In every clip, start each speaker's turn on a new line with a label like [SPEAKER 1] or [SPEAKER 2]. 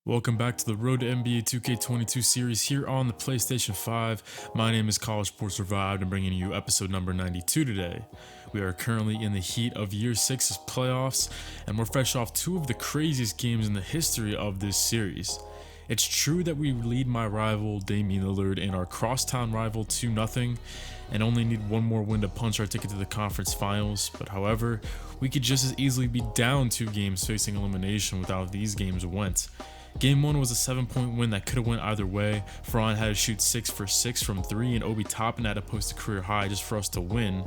[SPEAKER 1] Welcome back to the Road to NBA 2K22 series here on the PlayStation 5. My name is CollegeSportsREVIVED and bringing you episode number 92 today. We are currently in the heat of Year 6's playoffs, and we're fresh off two of the craziest games in the history of this series. It's true that we lead my rival Damian Lillard and our crosstown rival 2-0 and only need one more win to punch our ticket to the conference finals, but however, we could just as easily be down 2 games facing elimination with how these games went. Game 1 was a 7-point win that could have went either way. Fordham had to shoot 6 for 6 from 3 and Obi Toppin had to post a career high just for us to win.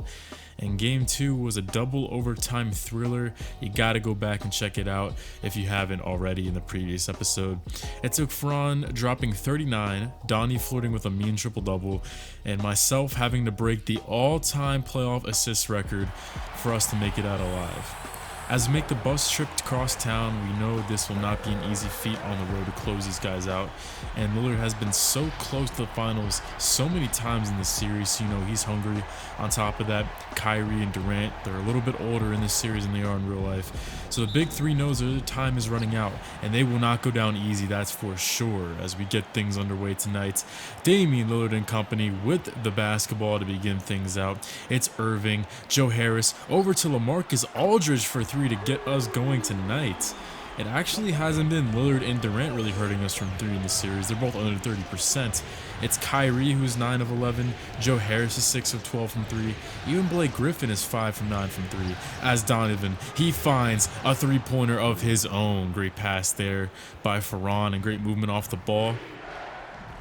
[SPEAKER 1] And Game 2 was a double overtime thriller. You gotta go back and check it out if you haven't already in the previous episode. It took Fran dropping 39, Donnie flirting with a mean triple-double, and myself having to break the all-time playoff assist record for us to make it out alive. As we make the bus trip across town, we know this will not be an easy feat on the road to close these guys out, and Lillard has been so close to the finals so many times in this series, so you know he's hungry. On top of that, Kyrie and Durant, they're a little bit older in this series than they are in real life, so the big three knows their time is running out, and they will not go down easy, that's for sure, as we get things underway tonight. Damian Lillard and company with the basketball to begin things out. It's Irving, Joe Harris, over to LaMarcus Aldridge for 3 to get us going tonight. It actually hasn't been Lillard and Durant really hurting us from 3 in the series. They're both under 30%. It's Kyrie who's 9 of 11, Joe Harris is 6 of 12 from 3, even Blake Griffin is 5 from 9 from 3. As Donovan, he finds a 3-pointer of his own. Great pass there by Ferran and great movement off the ball.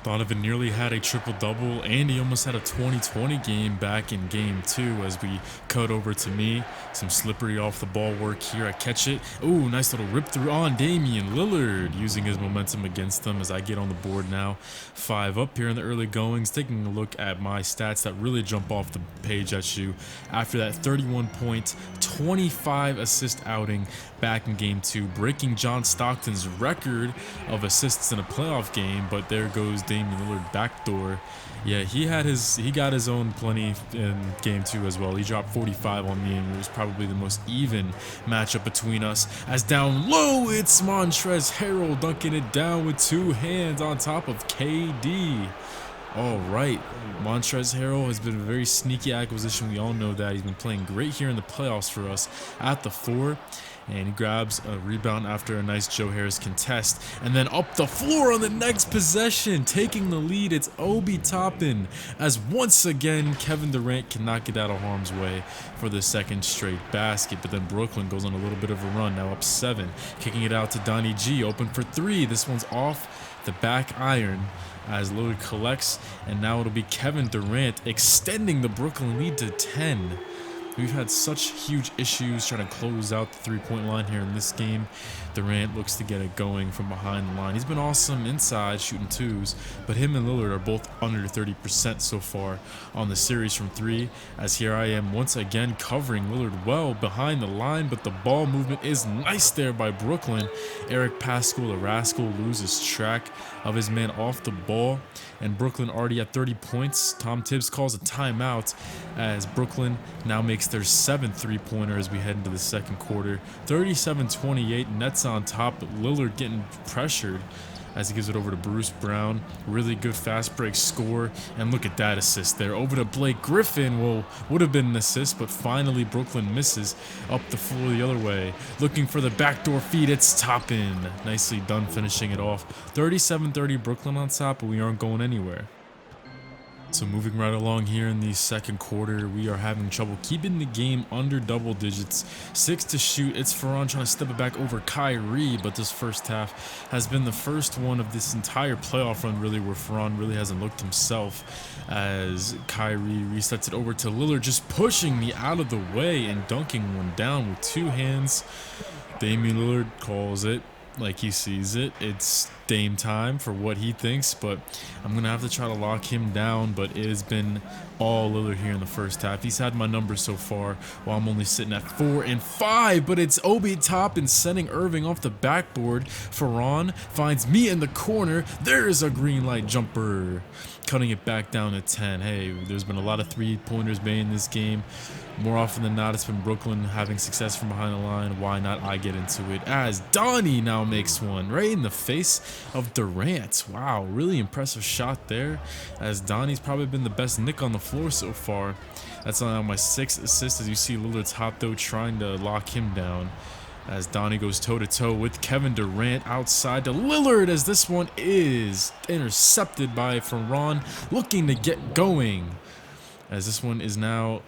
[SPEAKER 1] Donovan nearly had a triple-double, and he almost had a 20-20 game back in Game 2 as we cut over to me. Some slippery off-the-ball work here. I catch it. Ooh, nice little rip-through on Damian Lillard, using his momentum against them as I get on the board now. 5 up here in the early goings, taking a look at my stats that really jump off the page at you. After that 31-point, 25-assist outing back in Game 2, breaking John Stockton's record of assists in a playoff game, but there goes Damian Lillard backdoor. Yeah, he got his own plenty in Game 2 as well. He dropped 45 on me, and it was probably the most even matchup between us. As down low, it's Montrezl Harrell dunking it down with 2 hands on top of KD. All right, Montrezl Harrell has been a very sneaky acquisition. We all know that. He's been playing great here in the playoffs for us at the 4. And he grabs a rebound after a nice Joe Harris contest. And then up the floor on the next possession, taking the lead, it's Obi Toppin. As once again, Kevin Durant cannot get out of harm's way for the second straight basket. But then Brooklyn goes on a little bit of a run, now up 7. Kicking it out to Donnie G, open for 3. This one's off the back iron as Lillard collects. And now it'll be Kevin Durant extending the Brooklyn lead to 10. We've had such huge issues trying to close out the 3-point line here in this game. Durant looks to get it going from behind the line. He's been awesome inside shooting 2s, but him and Lillard are both under 30% so far on the series from 3, as here I am once again covering Lillard well behind the line, but the ball movement is nice there by Brooklyn. Eric Paschall, the rascal, loses track of his man off the ball, and Brooklyn already at 30 points. Tom Tibbs calls a timeout as Brooklyn now makes their 7th 3-pointer as we head into the second quarter. 37-28, Nets on top, but Lillard getting pressured as he gives it over to Bruce Brown. Really good fast break score, and look at that assist there. Over to Blake Griffin. Well, would have been an assist, but finally Brooklyn misses up the floor the other way. Looking for the backdoor feed, it's Toppin. Nicely done finishing it off. 37-30 Brooklyn on top, but we aren't going anywhere. So moving right along here in the second quarter, we are having trouble keeping the game under double digits. 6 to shoot. It's Ferran trying to step it back over Kyrie, but this first half has been the first one of this entire playoff run really where Ferran really hasn't looked himself, as Kyrie resets it over to Lillard, just pushing me out of the way and dunking one down with 2 hands. Damian Lillard calls it like he sees it. It's Dame time for what he thinks, but I'm gonna have to try to lock him down. But it has been all Lillard here in the first half. He's had my numbers so far, while I'm only sitting at 4 and 5. But it's Obi Toppin sending Irving off the backboard. Ferran finds me in the corner. There's a green light jumper, cutting it back down to 10. Hey, there's been a lot of three-pointers made in this game. More often than not, it's been Brooklyn having success from behind the line. Why not I get into it, as Donnie now makes one right in the face of Durant. Wow, really impressive shot there, as Donnie's probably been the best Nick on the floor so far. That's on my 6th assist, as you see Lillard's hot though, trying to lock him down, as Donnie goes toe-to-toe with Kevin Durant outside to Lillard, as this one is intercepted by Ferran, looking to get going, as this one is now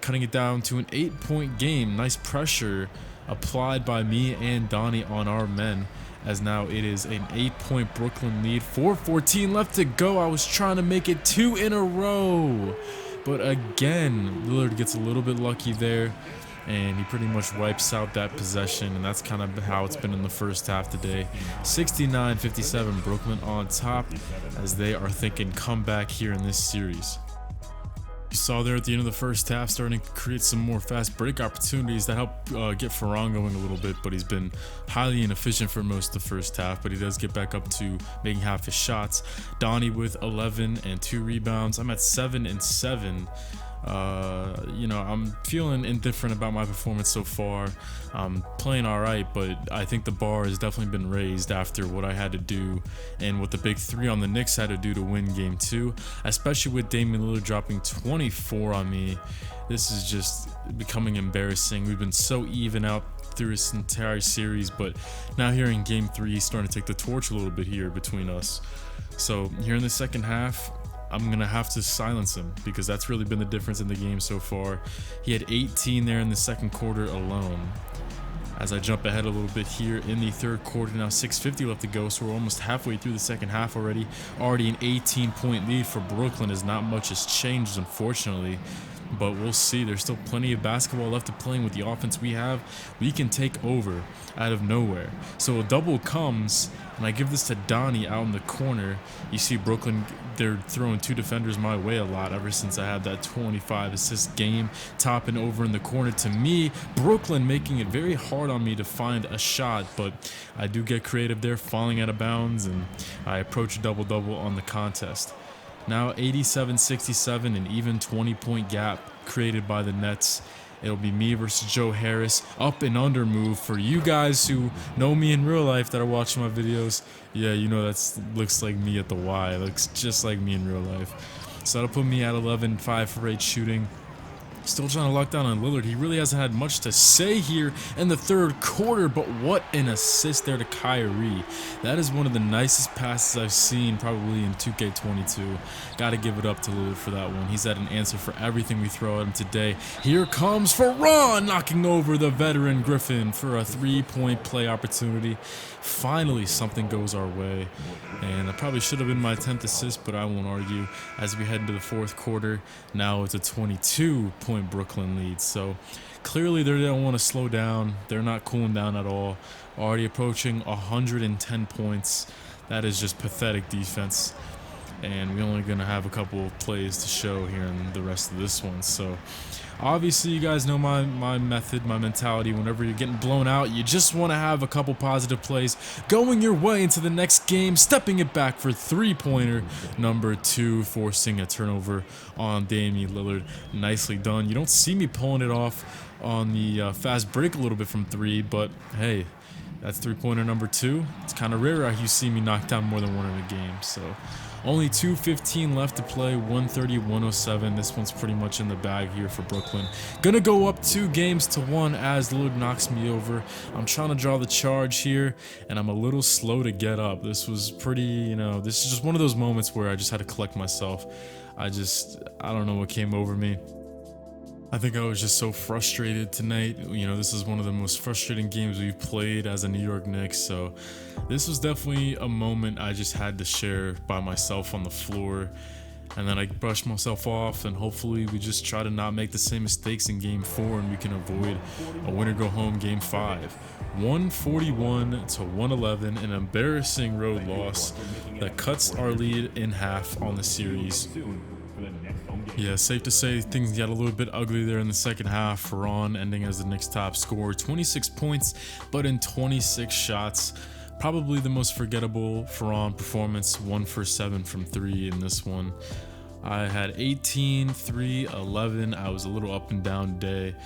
[SPEAKER 1] cutting it down to an 8-point game. Nice pressure applied by me and Donnie on our men, as now it is an 8-point Brooklyn lead. 4:14 left to go. I was trying to make it 2 in a row, but again, Lillard gets a little bit lucky there, and he pretty much wipes out that possession, and that's kind of how it's been in the first half today. 69-57, Brooklyn on top, as they are thinking comeback here in this series. You saw there at the end of the first half, starting to create some more fast break opportunities that help get Ferran going a little bit, but he's been highly inefficient for most of the first half, but he does get back up to making half his shots. Donnie with 11 and 2 rebounds. I'm at 7 and 7. You know, I'm feeling indifferent about my performance so far. I'm playing all right, but I think the bar has definitely been raised after what I had to do and what the big three on the Knicks had to do to win game 2, especially with Damian Lillard dropping 24 on me. This is just becoming embarrassing. We've been so even out through this entire series, but now here in game 3, he's starting to take the torch a little bit here between us. So here in the second half, I'm going to have to silence him, because that's really been the difference in the game so far. He had 18 there in the second quarter alone. As I jump ahead a little bit here in the third quarter, now 6:50 left to go, so we're almost halfway through the second half already. Already an 18-point lead for Brooklyn, as not much has changed, unfortunately. But we'll see. There's still plenty of basketball left to play. With the offense we have, we can take over out of nowhere. So a double comes, and I give this to Donnie out in the corner. You see Brooklyn, they're throwing 2 defenders my way a lot ever since I had that 25 assist game. Topping over in the corner to me. Brooklyn making it very hard on me to find a shot, but I do get creative there, falling out of bounds, and I approach a double-double on the contest. Now 87-67, an even 20-point gap created by the Nets. It'll be me versus Joe Harris. Up and under move for you guys who know me in real life that are watching my videos. Yeah, you know that looks like me at the Y. It looks just like me in real life. So that'll put me at 11, 5 for 8 shooting. Still trying to lock down on Lillard. He really hasn't had much to say here in the third quarter, but what an assist there to Kyrie. That is one of the nicest passes I've seen probably in 2K22. Got to give it up to Lillard for that one. He's had an answer for everything we throw at him today. Here comes Ferran, knocking over the veteran Griffin for a 3-point play opportunity. Finally, something goes our way, and that probably should have been my 10th assist, but I won't argue. As we head into the fourth quarter, now it's a 22-point Brooklyn lead. So clearly they don't want to slow down. They're not cooling down at all. Already approaching 110 points. That is just pathetic defense, and we're only going to have a couple of plays to show here in the rest of this one. So obviously you guys know my method, my mentality. Whenever you're getting blown out, you just want to have a couple positive plays going your way into the next game. Stepping it back for 3-pointer number 2, forcing a turnover on Damian Lillard. Nicely done. You don't see me pulling it off on the fast break a little bit from 3, but hey, that's 3-pointer number 2. It's kind of rare you see me knock down more than one in a game. So only 2:15 left to play, 130-107. This one's pretty much in the bag here for Brooklyn. Gonna go up 2-1 as Lillard knocks me over. I'm trying to draw the charge here, and I'm a little slow to get up. This was pretty, you know, this is just one of those moments where I just had to collect myself. I don't know what came over me. I think I was just so frustrated tonight. You know, this is one of the most frustrating games we've played as a New York Knicks, so this was definitely a moment I just had to share by myself on the floor. And then I brushed myself off, and hopefully we just try to not make the same mistakes in game 4 and we can avoid a winner go home game 5. 141-111, an embarrassing road loss that cuts our lead in half on the series. Yeah, safe to say things got a little bit ugly there in the second half. Ferran ending as the Knicks' top scorer, 26 points, but in 26 shots. Probably the most forgettable Ferran performance, 1 for 7 from 3 in this one. I had 18, 3, 11. I was a little up and down today.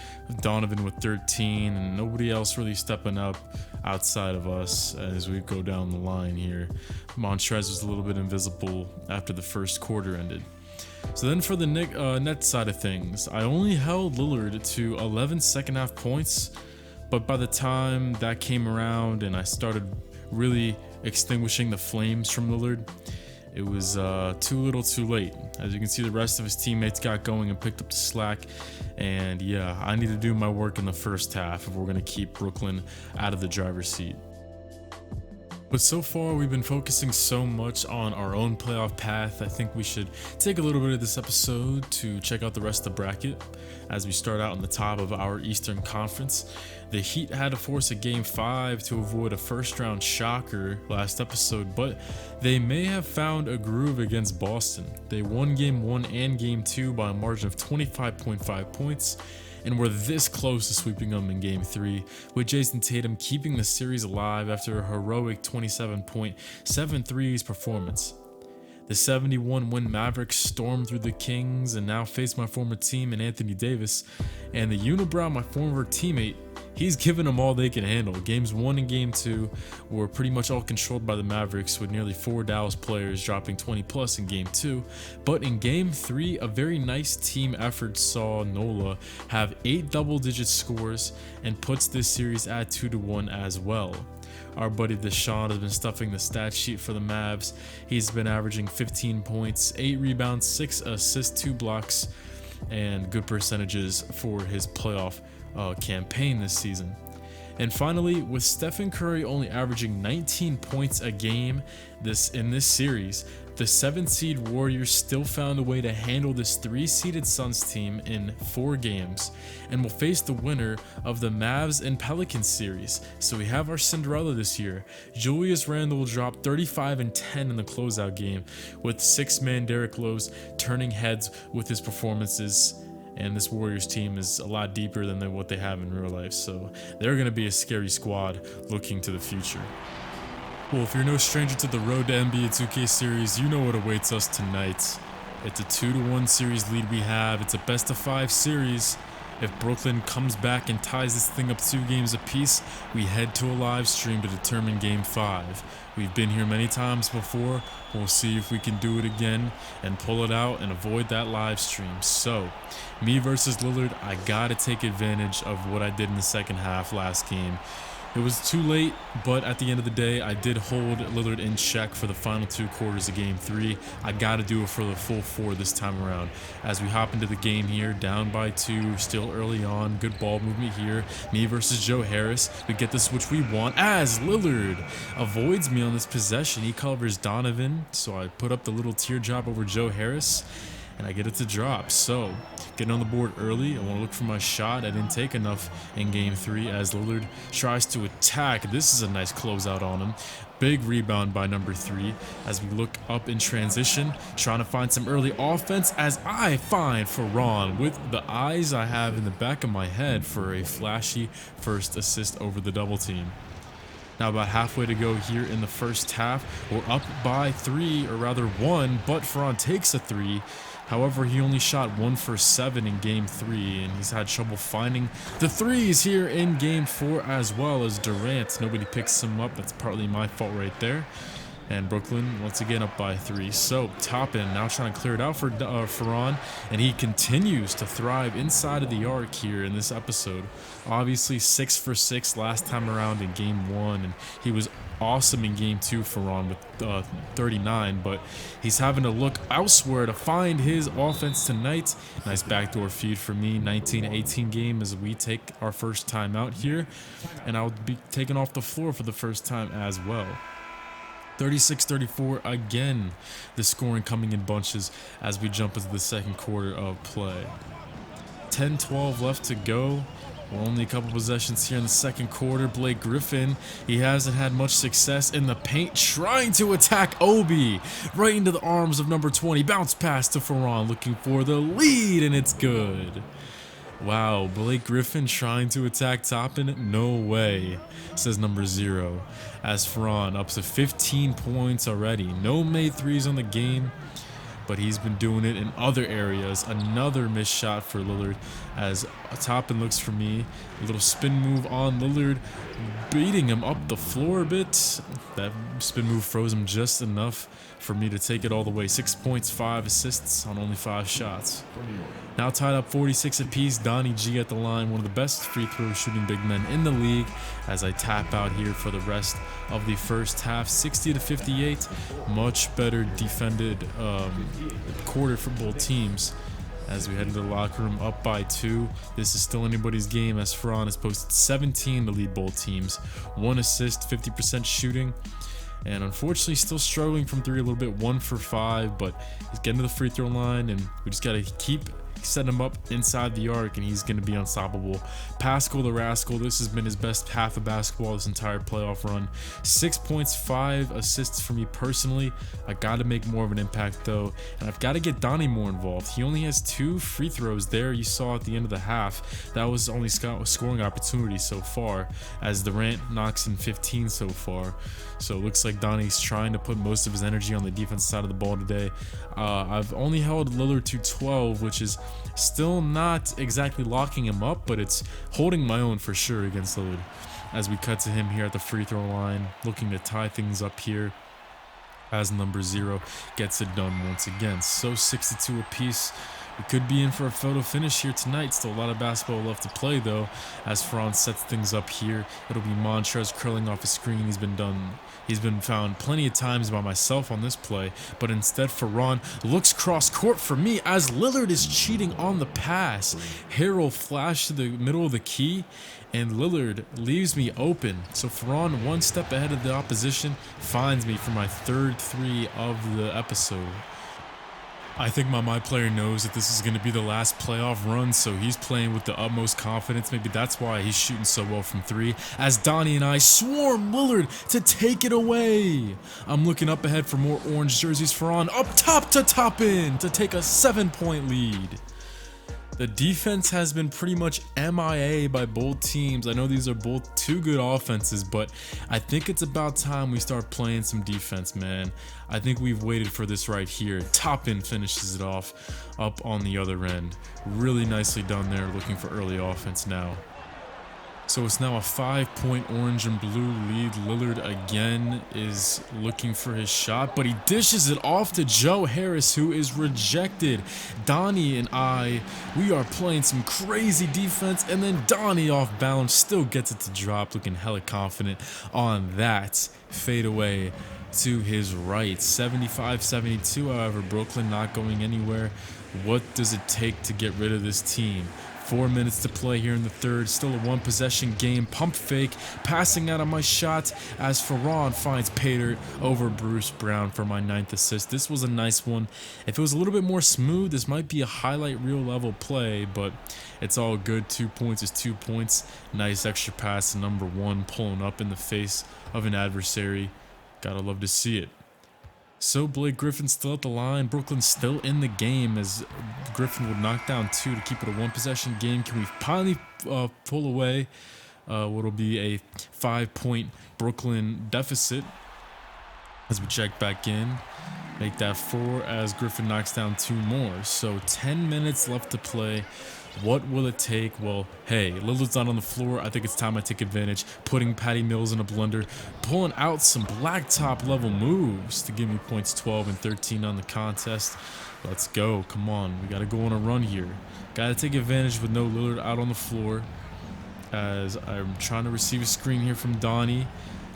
[SPEAKER 1] Donovan with 13, and nobody else really stepping up outside of us as we go down the line here. Montrez was a little bit invisible after the first quarter ended. So then for the net side of things, I only held Lillard to 11 second half points, but by the time that came around and I started really extinguishing the flames from Lillard, it was too little too late. As you can see, the rest of his teammates got going and picked up the slack. And yeah, I need to do my work in the first half if we're going to keep Brooklyn out of the driver's seat. But so far, we've been focusing so much on our own playoff path. I think we should take a little bit of this episode to check out the rest of the bracket as we start out on the top of our Eastern Conference. The Heat had to force a Game 5 to avoid a first-round shocker last episode, but they may have found a groove against Boston. They won Game 1 and Game 2 by a margin of 25.5 points, and were this close to sweeping them in Game 3, with Jason Tatum keeping the series alive after a heroic 27.7 threes performance. The 71-win Mavericks stormed through the Kings and now face my former team in Anthony Davis, and the Unibrow, my former teammate, he's given them all they can handle. Games 1 and Game 2 were pretty much all controlled by the Mavericks, with nearly 4 Dallas players dropping 20 plus in Game 2. But in Game 3, a very nice team effort saw Nola have 8 double-digit scores and puts this series at 2-1 as well. Our buddy Deshaun has been stuffing the stat sheet for the Mavs. He's been averaging 15 points, 8 rebounds, 6 assists, 2 blocks, and good percentages for his playoff campaign this season. And finally, with Stephen Curry only averaging 19 points a game in this series, the 7th seed Warriors still found a way to handle this 3-seeded Suns team in 4 games and will face the winner of the Mavs and Pelicans series. So we have our Cinderella this year. Julius Randle dropped 35 and 10 in the closeout game, with 6-man Derrick Rose turning heads with his performances. And this Warriors team is a lot deeper than what they have in real life, so they're going to be a scary squad looking to the future. Well, if you're no stranger to the road to NBA 2K series, you know what awaits us tonight. It's a 2-1 series lead we have. It's a best-of-5 series. If Brooklyn comes back and ties this thing up 2 games apiece, we head to a live stream to determine Game 5. We've been here many times before. We'll see if we can do it again and pull it out and avoid that live stream. So, me versus Lillard, I gotta take advantage of what I did in the second half last game. It was too late, but at the end of the day, I did hold Lillard in check for the final 2 quarters of Game 3. I gotta do it for the full 4 this time around. As we hop into the game here, down by 2, still early on, good ball movement here. Me versus Joe Harris. We get the switch we want as Lillard avoids me on this possession. He covers Donovan, so I put up the little teardrop over Joe Harris, and I get it to drop. So, getting on the board early. I want to look for my shot. I didn't take enough in Game 3 as Lillard tries to attack. This is a nice closeout on him. Big rebound by number 3 as we look up in transition, trying to find some early offense as I find Ferran with the eyes I have in the back of my head for a flashy first assist over the double team. Now about halfway to go here in the first half. We're up by 3, or rather 1, but Ferran takes a 3. However, he only shot 1 for 7 in Game 3, and he's had trouble finding the threes here in Game 4 as well as Durant. Nobody picks him up. That's partly my fault right there. And Brooklyn, once again, up by 3. So, Toppin now trying to clear it out for Ferran, and he continues to thrive inside of the arc here in this episode. Obviously, 6 for 6 last time around in Game 1, and he was awesome in Game 2 for Ron with 39, but he's having to look elsewhere to find his offense tonight. Nice backdoor feed for me. 19-18 game as we take our first time out here, and I'll be taken off the floor for the first time as well. 36-34 again, the scoring coming in bunches as we jump into the second quarter of play. 10-12 left to go. We're only a couple possessions here in the second quarter. Blake Griffin, he hasn't had much success in the paint, trying to attack Obi right into the arms of number 20. Bounce pass to Ferran, looking for the lead, and it's good. Wow, Blake Griffin trying to attack Toppin? No way, says number 0. As Ferran up to 15 points already. No made threes on the game, but he's been doing it in other areas. Another missed shot for Lillard as Toppin looks for me. A little spin move on Lillard, beating him up the floor a bit. That spin move froze him just enough for me to take it all the way. 6 points, 5 assists on only 5 shots. Now tied up 46 apiece. Donnie G at the line, one of the best free throw shooting big men in the league, as I tap out here for the rest of the first half. 60 to 58, much better defended quarter for both teams. As we head into the locker room up by 2, this is still anybody's game as Ferran has posted 17 to lead both teams. 1 assist, 50% shooting. And unfortunately still struggling from 3 a little bit, 1 for 5, but he's getting to the free throw line, and we just got to keep setting him up inside the arc, and he's going to be unstoppable. Pascal the Rascal, this has been his best half of basketball this entire playoff run. 6 points, 5 assists for me personally. I got to make more of an impact though, and I've got to get Donnie more involved. He only has 2 free throws there. You saw at the end of the half, that was only scoring opportunity so far, as Durant knocks in 15 so far. So it looks like Donnie's trying to put most of his energy on the defense side of the ball today. I've only held Lillard to 12, which is still not exactly locking him up, but it's holding my own for sure against Lillard. As we cut to him here at the free throw line, looking to tie things up here, as number 0 gets it done once again. So 62 apiece. We could be in for a photo finish here tonight. Still a lot of basketball left to play though, as Ferran sets things up here. It'll be Montrez curling off a screen. He's been found plenty of times by myself on this play, but instead Ferran looks cross court for me as Lillard is cheating on the pass. Harrell flashed to the middle of the key, and Lillard leaves me open. So Ferran, 1 step ahead of the opposition, finds me for my 3rd 3 of the episode. I think my player knows that this is going to be the last playoff run, so he's playing with the utmost confidence. Maybe that's why he's shooting so well from 3, as Donnie and I swarm Lillard to take it away. I'm looking up ahead for more orange jerseys. Ferran up top to Toppin to take a 7-point lead. The defense has been pretty much MIA by both teams. I know these are both 2 good offenses, but I think it's about time we start playing some defense, man. I think we've waited for this right here. Toppin finishes it off up on the other end. Really nicely done there, looking for early offense now. So it's now a 5-point orange and blue lead. Lillard again is looking for his shot, but he dishes it off to Joe Harris, who is rejected. Donnie and I, we are playing some crazy defense, and then Donnie off balance still gets it to drop, looking hella confident on that fadeaway to his right. 75-72, however, Brooklyn not going anywhere. What does it take to get rid of this team? 4 minutes to play here in the 3rd. Still a 1-possession game. Pump fake. Passing out of my shot as Ferran finds Pater over Bruce Brown for my 9th assist. This was a nice one. If it was a little bit more smooth, this might be a highlight reel level play, but it's all good. 2 points is 2 points. Nice extra pass to number 1, pulling up in the face of an adversary. Gotta love to see it. So Blake Griffin still at the line. Brooklyn still in the game as Griffin would knock down 2 to keep it a 1-possession game. Can we finally pull away what'll be a 5-point Brooklyn deficit as we check back in? Make that 4 as Griffin knocks down 2 more. So 10 minutes left to play. What will it take? Well, hey, Lillard's not on the floor. I think it's time I take advantage. Putting Patty Mills in a blender. Pulling out some blacktop level moves to give me points 12 and 13 on the contest. Let's go. Come on. We got to go on a run here. Got to take advantage with no Lillard out on the floor, as I'm trying to receive a screen here from Donnie.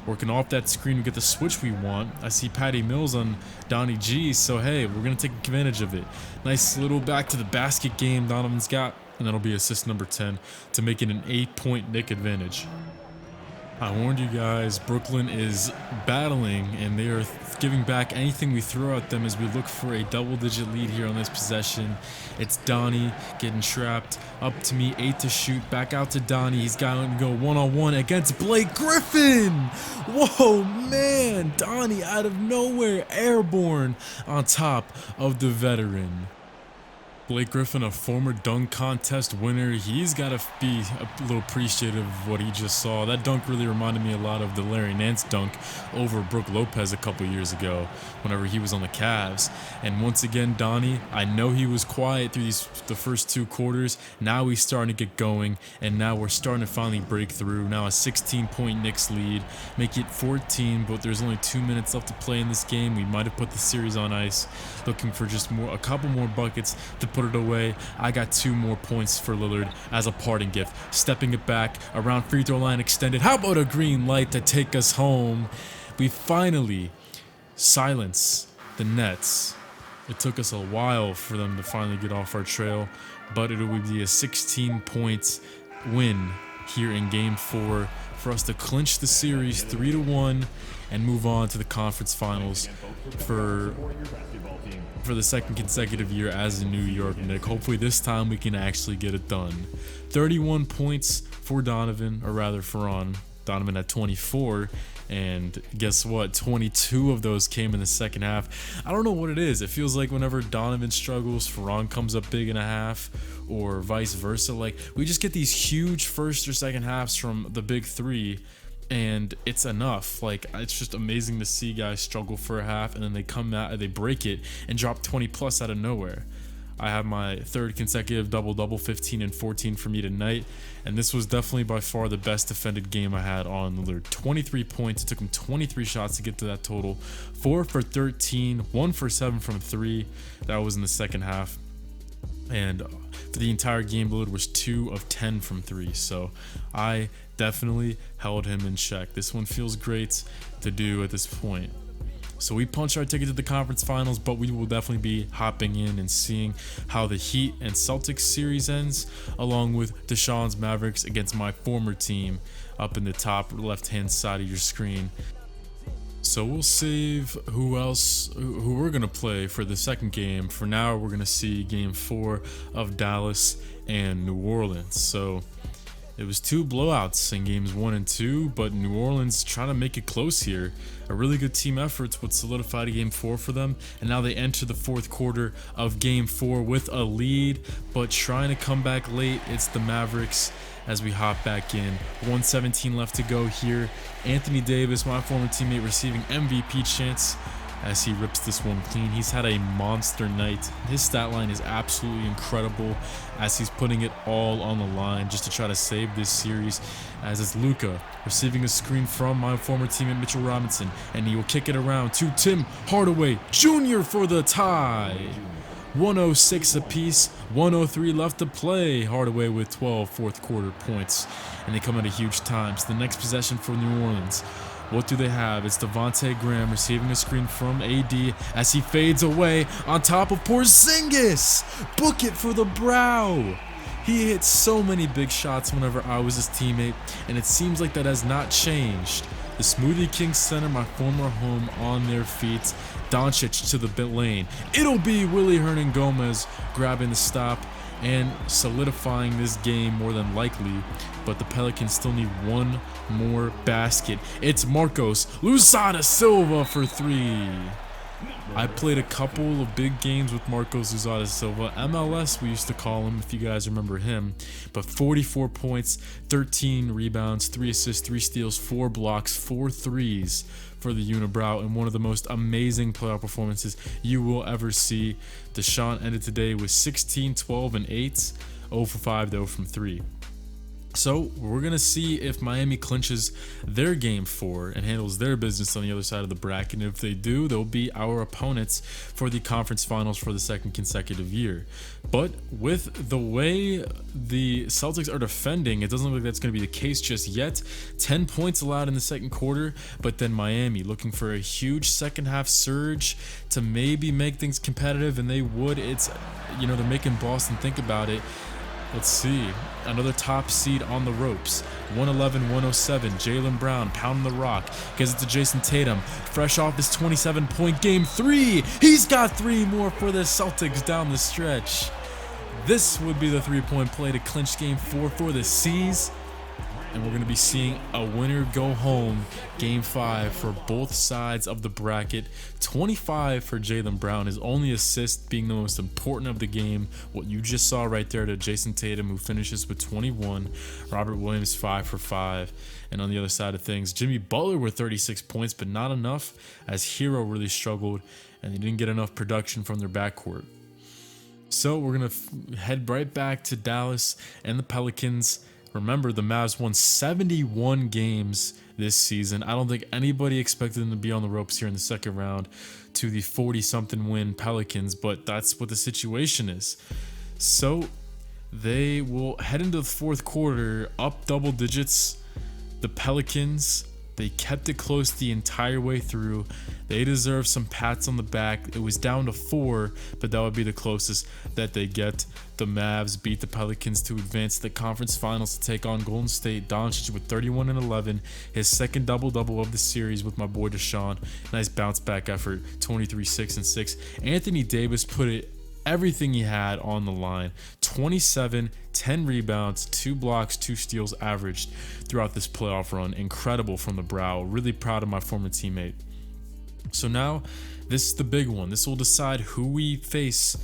[SPEAKER 1] Working off that screen, we get the switch we want. I see Patty Mills on Donnie G, so hey, we're going to take advantage of it. Nice little back to the basket game Donovan's got, and that'll be assist number 10 to make it an 8-point Knick advantage. I warned you guys, Brooklyn is battling and they are giving back anything we throw at them as we look for a double-digit lead here on this possession. It's Donnie getting trapped, up to me, 8 to shoot, back out to Donnie. He's got to go one-on-one against Blake Griffin. Whoa, man, Donnie out of nowhere, airborne on top of the veteran. Blake Griffin, a former dunk contest winner, he's got to be a little appreciative of what he just saw. That dunk really reminded me a lot of the Larry Nance dunk over Brook Lopez a couple years ago whenever he was on the Cavs. And once again, Donnie, I know he was quiet through the first 2 quarters. Now he's starting to get going, and now we're starting to finally break through. Now a 16-point Knicks lead, make it 14, but there's only 2 minutes left to play in this game. We might have put the series on ice, looking for just a couple more buckets to put it away. I got 2 more points for Lillard as a parting gift. Stepping it back around free throw line extended. How about a green light to take us home? We finally silence the Nets. It took us a while for them to finally get off our trail, but it would be a 16-point win here in Game 4 for us to clinch the series 3-1 and move on to the conference finals for the second consecutive year as a New York Knick. Hopefully this time we can actually get it done. 31 points for Donovan, or rather for Donovan at 24, and guess what? 22 of those came in the second half. I don't know what it is. It feels like whenever Donovan struggles, Ferran comes up big in a half, or vice versa. Like, we just get these huge first or second halves from the big three, and it's enough. Like, it's just amazing to see guys struggle for a half and then they come out, they break it and drop 20 plus out of nowhere. I have my 3rd consecutive double-double, 15 and 14 for me tonight, and this was definitely by far the best defended game I had on Lillard. 23 points. It took him 23 shots to get to that total. 4 for 13, 1 for 7 from 3. That was in the second half. And for the entire game, Lillard was 2 of 10 from 3. So I definitely held him in check. This one feels great to do at this point. So we punched our ticket to the conference finals, but we will definitely be hopping in and seeing how the Heat and Celtics series ends, along with Deshaun's Mavericks against my former team up in the top left-hand side of your screen. So we'll save who we're going to play for the second game. For now, we're going to see Game 4 of Dallas and New Orleans. So it was 2 blowouts in games 1 and 2, but New Orleans trying to make it close here. A really good team effort would solidify Game 4 for them, and now they enter the 4th quarter of Game 4 with a lead, but trying to come back late. It's the Mavericks as we hop back in. 1:17 left to go here. Anthony Davis, my former teammate, receiving MVP chance as he rips this one clean. He's had a monster night. His stat line is absolutely incredible as he's putting it all on the line just to try to save this series, as it's Luka receiving a screen from my former teammate Mitchell Robinson, and he will kick it around to Tim Hardaway Jr. for the tie. 106 apiece, 103 left to play. Hardaway with 12 fourth quarter points, and they come at a huge time. So the next possession for New Orleans, what do they have? It's Devontae Graham receiving a screen from AD as he fades away on top of Porzingis. Book it for the brow. He hit so many big shots whenever I was his teammate, and it seems like that has not changed. The Smoothie King Center, my former home, on their feet. Doncic to the bit lane. It'll be Willie Hernan-Gomez grabbing the stop and solidifying this game more than likely, but the Pelicans still need one more basket. It's Marcos Luzada Silva for 3. I played a couple of big games with Marcos Luzada Silva. MLS, we used to call him, if you guys remember him. But 44 points, 13 rebounds, 3 assists, 3 steals, 4 blocks, 4 threes for the Unibrow, and one of the most amazing playoff performances you will ever see. Deshaun ended today with 16, 12, and 8, 0 for 5, 0 from 3. So we're going to see if Miami clinches their Game 4 and handles their business on the other side of the bracket. And if they do, they'll be our opponents for the conference finals for the second consecutive year. But with the way the Celtics are defending, it doesn't look like that's going to be the case just yet. 10 points allowed in the second quarter, but then Miami looking for a huge second half surge to maybe make things competitive, and they would. It's, they're making Boston think about it. Let's see. Another top seed on the ropes. 111-107. Jaylen Brown pounding the rock. Gives it to Jason Tatum. Fresh off his 27-point game 3. He's got 3 more for the Celtics down the stretch. This would be the 3-point play to clinch game 4 for the C's. And we're going to be seeing a winner go home game 5 for both sides of the bracket. 25 for Jaylen Brown, his only assist being the most important of the game. What you just saw right there to Jason Tatum, who finishes with 21. Robert Williams 5 for 5. And on the other side of things, Jimmy Butler with 36 points, but not enough, as Hero really struggled and they didn't get enough production from their backcourt. So we're going to head right back to Dallas and the Pelicans. Remember, the Mavs won 71 games this season. I don't think anybody expected them to be on the ropes here in the second round to the 40-something win Pelicans, but that's what the situation is. So they will head into the fourth quarter up double digits. The Pelicans, they kept it close the entire way through. They deserve some pats on the back. It was down to 4, but that would be the closest that they get. The Mavs beat the Pelicans to advance to the conference finals to take on Golden State. Doncic with 31 and 11, his second double-double of the series with my boy Deshaun. Nice bounce-back effort, 23, 6, and 6. Anthony Davis put it everything he had on the line. 27, 10 rebounds, 2 blocks, 2 steals averaged throughout this playoff run. Incredible from the brow. Really proud of my former teammate. So now, this is the big one. This will decide who we face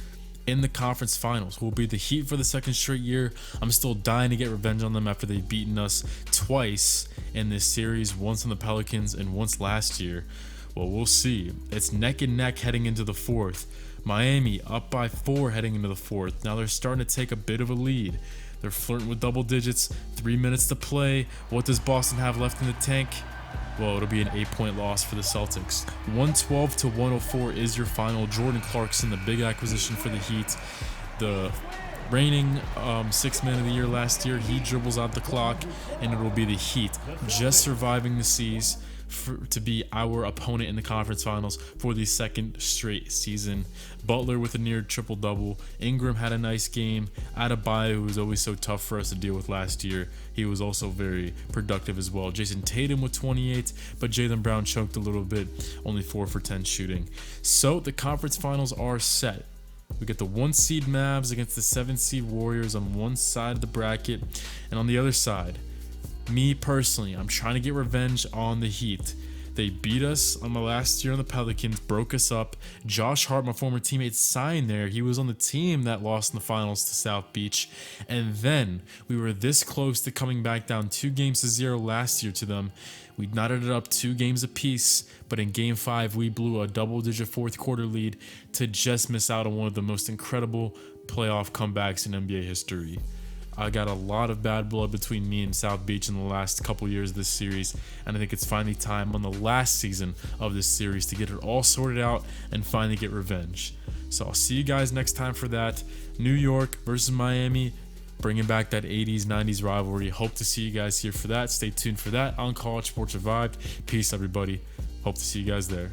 [SPEAKER 1] in the conference finals. Who will be the Heat for the second straight year. I'm still dying to get revenge on them after they've beaten us twice in this series, once on the Pelicans and once last year. Well, we'll see. It's neck and neck heading into the fourth. Miami up by 4 heading into the fourth. Now they're starting to take a bit of a lead. They're flirting with double digits. 3 minutes to play. What does Boston have left in the tank? Well, it'll be an 8-point loss for the Celtics. 112-104 is your final. Jordan Clarkson, the big acquisition for the Heat. The reigning 6th man of the year last year, he dribbles out the clock, and it'll be the Heat just surviving the C's to be our opponent in the conference finals for the second straight season. Butler with a near triple-double. Ingram had a nice game. Adebayo, who was always so tough for us to deal with last year, he was also very productive as well. Jason Tatum with 28, but Jaylen Brown choked a little bit, only 4 for 10 shooting. So the conference finals are set. We get the 1-seed Mavs against the 7-seed Warriors on one side of the bracket, and on the other side, me personally, I'm trying to get revenge on the Heat. They beat us on the last year on the Pelicans, broke us up. Josh Hart, my former teammate, signed there. He was on the team that lost in the finals to South Beach. And then we were this close to coming back down 2-0 last year to them. We knotted it up 2 games apiece, but in game 5, we blew a double-digit fourth quarter lead to just miss out on one of the most incredible playoff comebacks in NBA history. I got a lot of bad blood between me and South Beach in the last couple years of this series, and I think it's finally time on the last season of this series to get it all sorted out and finally get revenge. So I'll see you guys next time for that. New York versus Miami, bringing back that 80s, 90s rivalry. Hope to see you guys here for that. Stay tuned for that on College Sports Revived. Peace, everybody. Hope to see you guys there.